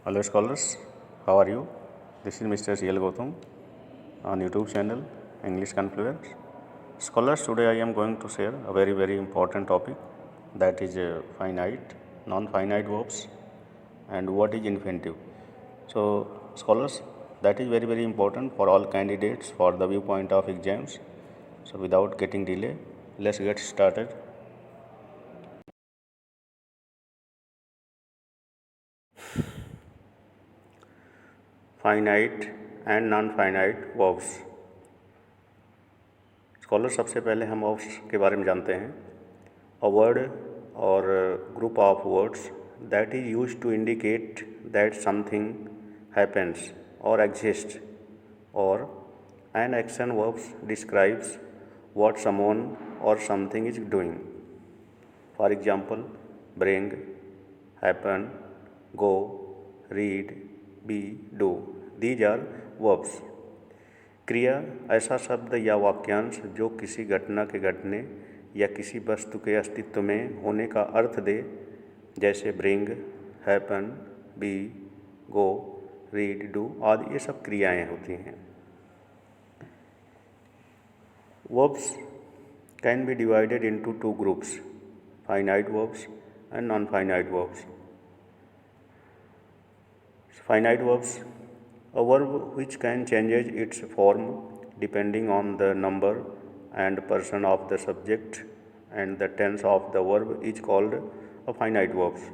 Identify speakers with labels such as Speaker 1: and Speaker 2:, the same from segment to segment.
Speaker 1: Hello scholars, how are you? This is Mr. C.L. Gautam on YouTube channel English Confluence. Scholars, today I am going to share a very important topic, that is finite, non-finite verbs and what is infinitive. So scholars, that is very important for all candidates for the viewpoint of exams. So without getting delay, let's get started. Finite and non finite verbs. Scholar, सबसे पहले हम verbs के बारे में जानते हैं। A word or group of words that is used to indicate that something happens or exist, or an action verbs describes what someone or something is doing. For example, bring, happen, go, read, be, do, these are verbs. क्रिया ऐसा शब्द या वाक्यांश जो किसी घटना के घटने या किसी वस्तु के अस्तित्व में होने का अर्थ दे, जैसे bring, happen, be, go, read, do आदि, ये सब क्रियाएं होती हैं। Verbs can be divided into two groups, finite verbs and non finite verbs. Finite verbs, a verb which can change its form depending on the number and person of the subject and the tense of the verb is called a finite verbs।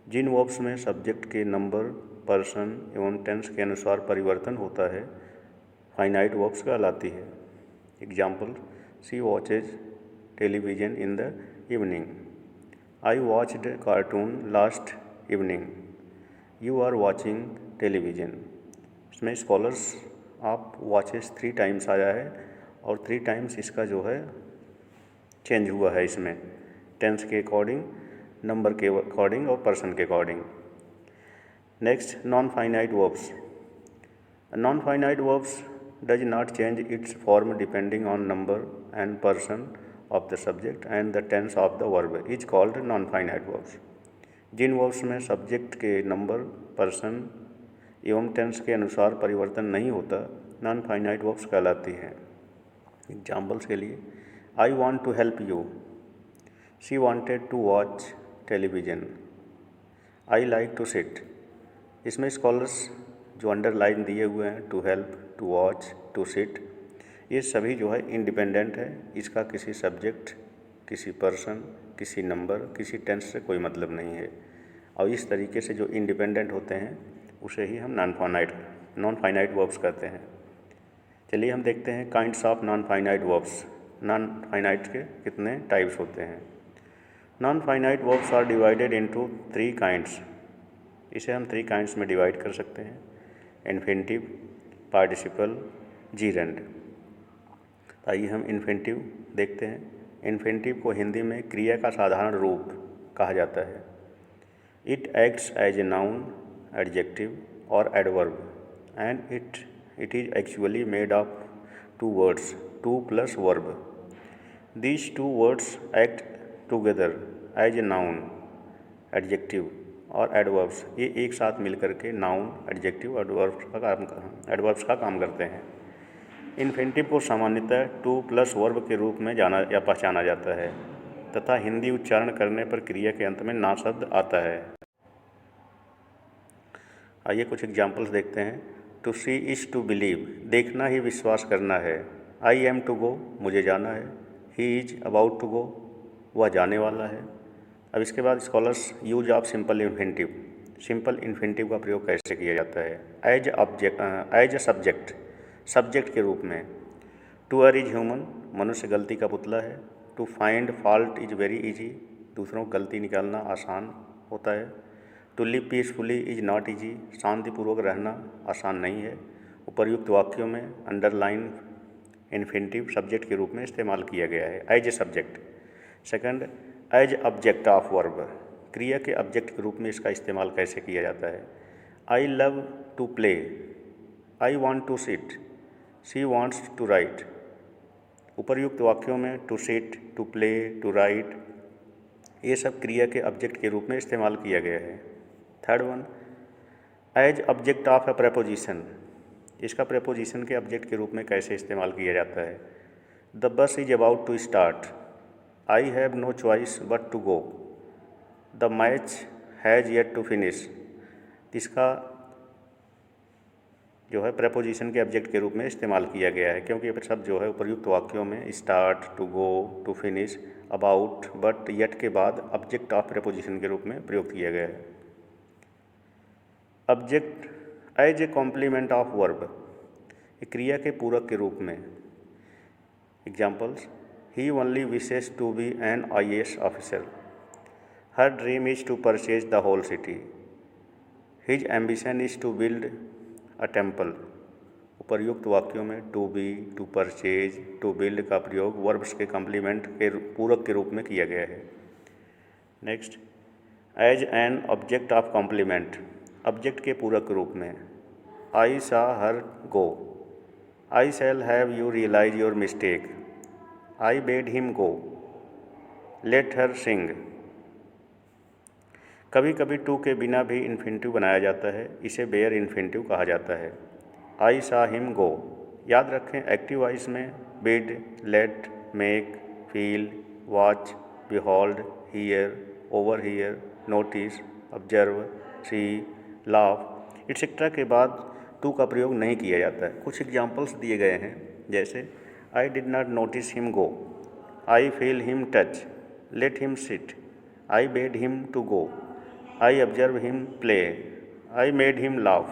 Speaker 1: जिन verbs में subject के number, person एवं tense के अनुसार परिवर्तन होता है, finite verbs कहलाती है। Example, she watches television in the evening, I watched cartoon last evening, you are watching television. इसमें स्कॉलर्स आप वॉचेस 3 टाइम्स आया है और 3 टाइम्स इसका जो है चेंज हुआ है, इसमें टेंस के अकॉर्डिंग, नंबर के अकॉर्डिंग और पर्सन के according. Next, non finite verbs. Non finite verbs does not change its form depending on number and person of the subject and the tense of the verb is called non finite verbs. जिन verbs में subject के number, person एवं tense के अनुसार परिवर्तन नहीं होता, non finite verbs कहलाती हैं। एग्जाम्पल्स के लिए, I want to help you, she wanted to watch television, I like to sit. इसमें स्कॉलर्स जो अंडरलाइन दिए हुए हैं, to help, to watch, to sit, ये सभी जो है इंडिपेंडेंट है। इसका किसी सब्जेक्ट, किसी पर्सन, किसी नंबर, किसी टेंस से कोई मतलब नहीं है। और इस तरीके से जो इंडिपेंडेंट होते हैं उसे ही हम नॉन फाइनाइट वर्ब्स कहते हैं। चलिए हम देखते हैं kinds of non finite verbs. Non finite के कितने टाइप्स होते हैं। Non finite verbs are divided into 3 kinds. इसे हम 3 काइंड्स में डिवाइड कर सकते हैं, इन्फिनिटिव, पार्टिसिपल, जीरेंड। आइए हम इन्फिनिटिव देखते हैं। इन्फिनिटिव को हिंदी में क्रिया का साधारण रूप कहा जाता है। It acts as a noun, adjective or adverb and it is actually made of 2 words, 2 plus verb. These 2 words act together as a noun, adjective or adverbs. ये एक साथ मिलकर के नाउन, एडजेक्टिव, एडवर्ब्स का काम करते हैं। इन्फिनिटिव को सामान्यतः 2 प्लस वर्ब के रूप में जाना या पहचाना जाता है तथा हिंदी उच्चारण करने पर क्रिया के अंत में ना शब्द आता है। आइए कुछ एग्जाम्पल्स देखते हैं। To see is to believe, देखना ही विश्वास करना है। आई एम टू गो, मुझे जाना है। He is about to go, वह जाने वाला है। अब इसके बाद scholars use of simple infinitive. Simple infinitive का प्रयोग कैसे किया जाता है। एज अ सब्जेक्ट, सब्जेक्ट के रूप में। टू अर इज ह्यूमन, मनुष्य गलती का पुतला है। To find fault is very easy, दूसरों को गलती निकालना आसान होता है। To live peacefully is not easy, शांतिपूर्वक रहना आसान नहीं है। उपर्युक्त वाक्यों में अंडरलाइन इन्फिनिटिव सब्जेक्ट के रूप में इस्तेमाल किया गया है, as a subject. Second, as object of verb, क्रिया के ऑब्जेक्ट के रूप में इसका इस्तेमाल कैसे किया जाता है। I love to play, I want to sit, she wants to write. उपर्युक्त वाक्यों में to sit, to play, to write, ये सब क्रिया के ऑब्जेक्ट के रूप में इस्तेमाल किया गया है। Third one, as object of a preposition, इसका प्रेपोजिशन के ऑब्जेक्ट के रूप में कैसे इस्तेमाल किया जाता है। The bus is about to start, I have no choice but to go, the match has yet to finish. इसका जो है प्रेपोजिशन के ऑब्जेक्ट के रूप में इस्तेमाल किया गया है, क्योंकि ये सब जो है उपर्युक्त वाक्यों में start, to go, to finish, about, but, yet के बाद ऑब्जेक्ट ऑफ प्रेपोजिशन के रूप में प्रयोग किया गया है। Object as a complement of verb, क्रिया के पूरक के रूप में। Examples, he only wishes to be an IAS officer, her dream is to purchase the whole city, his ambition is to build a temple. उपर्युक्त वाक्यों में to be, to purchase, to build का प्रयोग वर्ब्स के complement के पूरक के रूप में किया गया है। Next, as an object of complement, object के पूरक के रूप में। I saw her go, I shall have you realize your mistake, I bade him go, let her sing. कभी कभी टू के बिना भी इन्फिनिटिव बनाया जाता है, इसे बेयर इन्फिनिटिव कहा जाता है। आई सा हिम गो, याद रखें एक्टिव वॉइस में bid, let, make, feel, watch, behold, hear, overhear, notice, observe, see, laugh etcetera के बाद टू का प्रयोग नहीं किया जाता है। कुछ एग्जाम्पल्स दिए गए हैं, जैसे I did not notice him go, I feel him touch, let him sit, I bade him to go, I observe him play, I made him laugh।